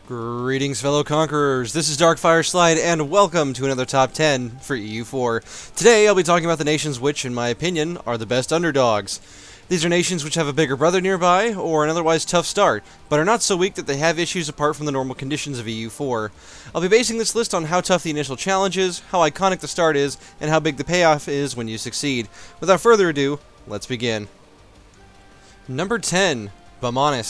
Greetings, fellow conquerors. This is darkfireslide, and welcome to another top 10 for EU4. Today, I'll be talking about the nations which, in my opinion, are the best underdogs. These are nations which have a bigger brother nearby, or an otherwise tough start, but are not so weak that they have issues apart from the normal conditions of EU4. I'll be basing this list on how tough the initial challenge is, how iconic the start is, and how big the payoff is when you succeed. Without further ado, let's begin. Number 10, Bohemia.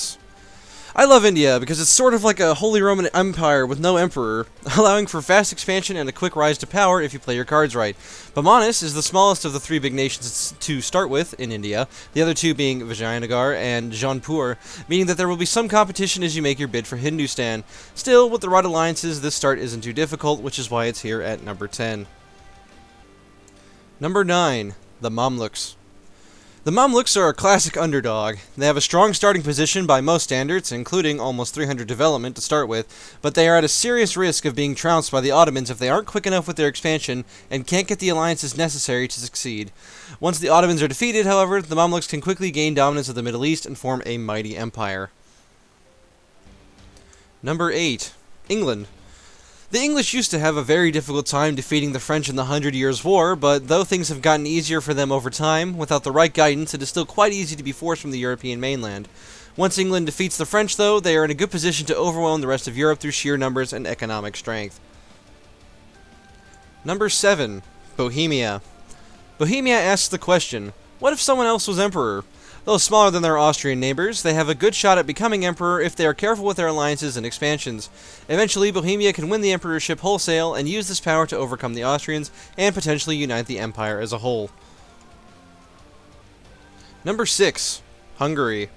I love India because it's sort of like a Holy Roman Empire with no emperor, allowing for fast expansion and a quick rise to power if you play your cards right. Bohemia is the smallest of the three big nations to start with in India, the other two being Vijayanagar and Jaunpur, meaning that there will be some competition as you make your bid for Hindustan. Still, with the right alliances, this start isn't too difficult, which is why it's here at number 10. Number 9, the Mamluks. The Mamluks are a classic underdog. They have a strong starting position by most standards, including almost 300 development to start with, but they are at a serious risk of being trounced by the Ottomans if they aren't quick enough with their expansion and can't get the alliances necessary to succeed. Once the Ottomans are defeated, however, the Mamluks can quickly gain dominance of the Middle East and form a mighty empire. Number 8, England. The English used to have a very difficult time defeating the French in the 100 Years' War, but though things have gotten easier for them over time, without the right guidance, it is still quite easy to be forced from the European mainland. Once England defeats the French, though, they are in a good position to overwhelm the rest of Europe through sheer numbers and economic strength. Number 7, Bohemia. Bohemia asks the question, what if someone else was emperor? Though smaller than their Austrian neighbors, they have a good shot at becoming emperor if they are careful with their alliances and expansions. Eventually, Bohemia can win the emperorship wholesale and use this power to overcome the Austrians and potentially unite the empire as a whole. Number 6, Hungary.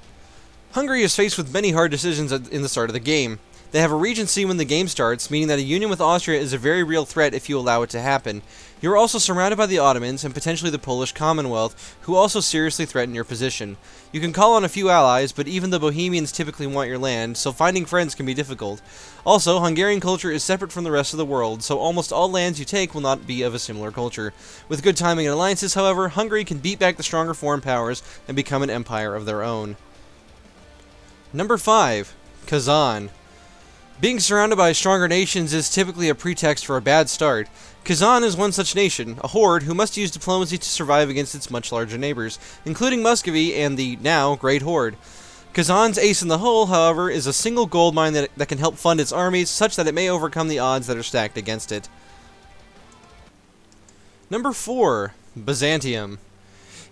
Hungary is faced with many hard decisions in the start of the game. They have a regency when the game starts, meaning that a union with Austria is a very real threat if you allow it to happen. You are also surrounded by the Ottomans and potentially the Polish Commonwealth, who also seriously threaten your position. You can call on a few allies, but even the Bohemians typically want your land, so finding friends can be difficult. Also, Hungarian culture is separate from the rest of the world, so almost all lands you take will not be of a similar culture. With good timing and alliances, however, Hungary can beat back the stronger foreign powers and become an empire of their own. Number 5, Kazan. Being surrounded by stronger nations is typically a pretext for a bad start. Kazan is one such nation, a horde who must use diplomacy to survive against its much larger neighbors, including Muscovy and the now Great Horde. Kazan's ace in the hole, however, is a single gold mine that can help fund its armies such that it may overcome the odds that are stacked against it. Number 4, Byzantium.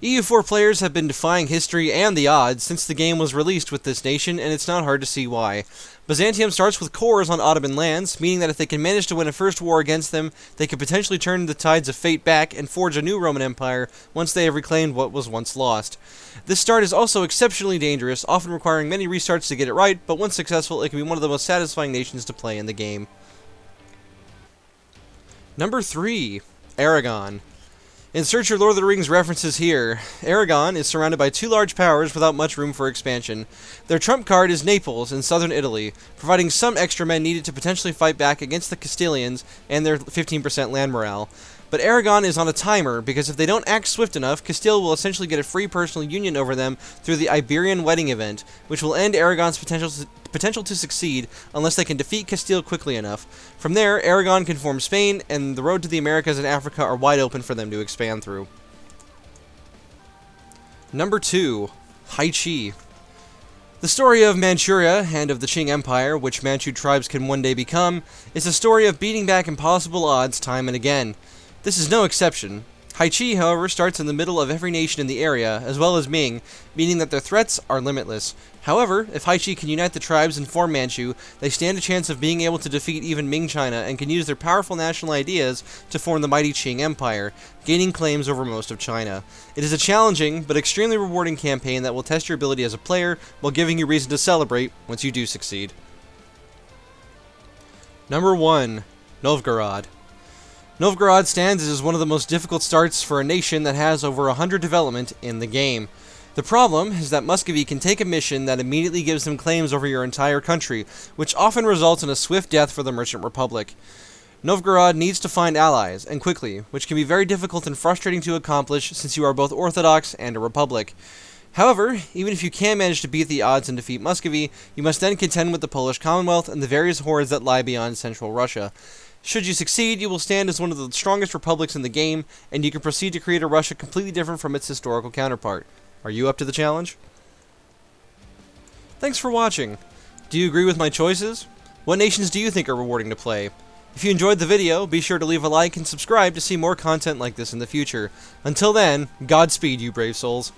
EU4 players have been defying history and the odds since the game was released with this nation, and it's not hard to see why. Byzantium starts with cores on Ottoman lands, meaning that if they can manage to win a first war against them, they could potentially turn the tides of fate back and forge a new Roman Empire once they have reclaimed what was once lost. This start is also exceptionally dangerous, often requiring many restarts to get it right, but once successful, it can be one of the most satisfying nations to play in the game. Number 3, Eragon. Insert your Lord of the Rings references here. Eragon is surrounded by two large powers without much room for expansion. Their trump card is Naples in southern Italy, providing some extra men needed to potentially fight back against the Castilians and their 15% land morale. But Eragon is on a timer, because if they don't act swift enough, Castile will essentially get a free personal union over them through the Iberian wedding event, which will end Eragon's potential to succeed unless they can defeat Castile quickly enough. From there, Eragon can form Spain, and the road to the Americas and Africa are wide open for them to expand through. Number 2, Haiji. The story of Manchuria and of the Qing Empire, which Manchu tribes can one day become, is a story of beating back impossible odds time and again. This is no exception. Haiji, however, starts in the middle of every nation in the area, as well as Ming, meaning that their threats are limitless. However, if Haiji can unite the tribes and form Manchu, they stand a chance of being able to defeat even Ming China and can use their powerful national ideas to form the mighty Qing Empire, gaining claims over most of China. It is a challenging, but extremely rewarding campaign that will test your ability as a player, while giving you reason to celebrate once you do succeed. Number 1, Novgorod. Novgorod stands as one of the most difficult starts for a nation that has over 100 development in the game. The problem is that Muscovy can take a mission that immediately gives them claims over your entire country, which often results in a swift death for the Merchant Republic. Novgorod needs to find allies, and quickly, which can be very difficult and frustrating to accomplish since you are both Orthodox and a Republic. However, even if you can manage to beat the odds and defeat Muscovy, you must then contend with the Polish Commonwealth and the various hordes that lie beyond central Russia. Should you succeed, you will stand as one of the strongest republics in the game, and you can proceed to create a Russia completely different from its historical counterpart. Are you up to the challenge? Thanks for watching. Do you agree with my choices? What nations do you think are rewarding to play? If you enjoyed the video, be sure to leave a like and subscribe to see more content like this in the future. Until then, Godspeed, you brave souls.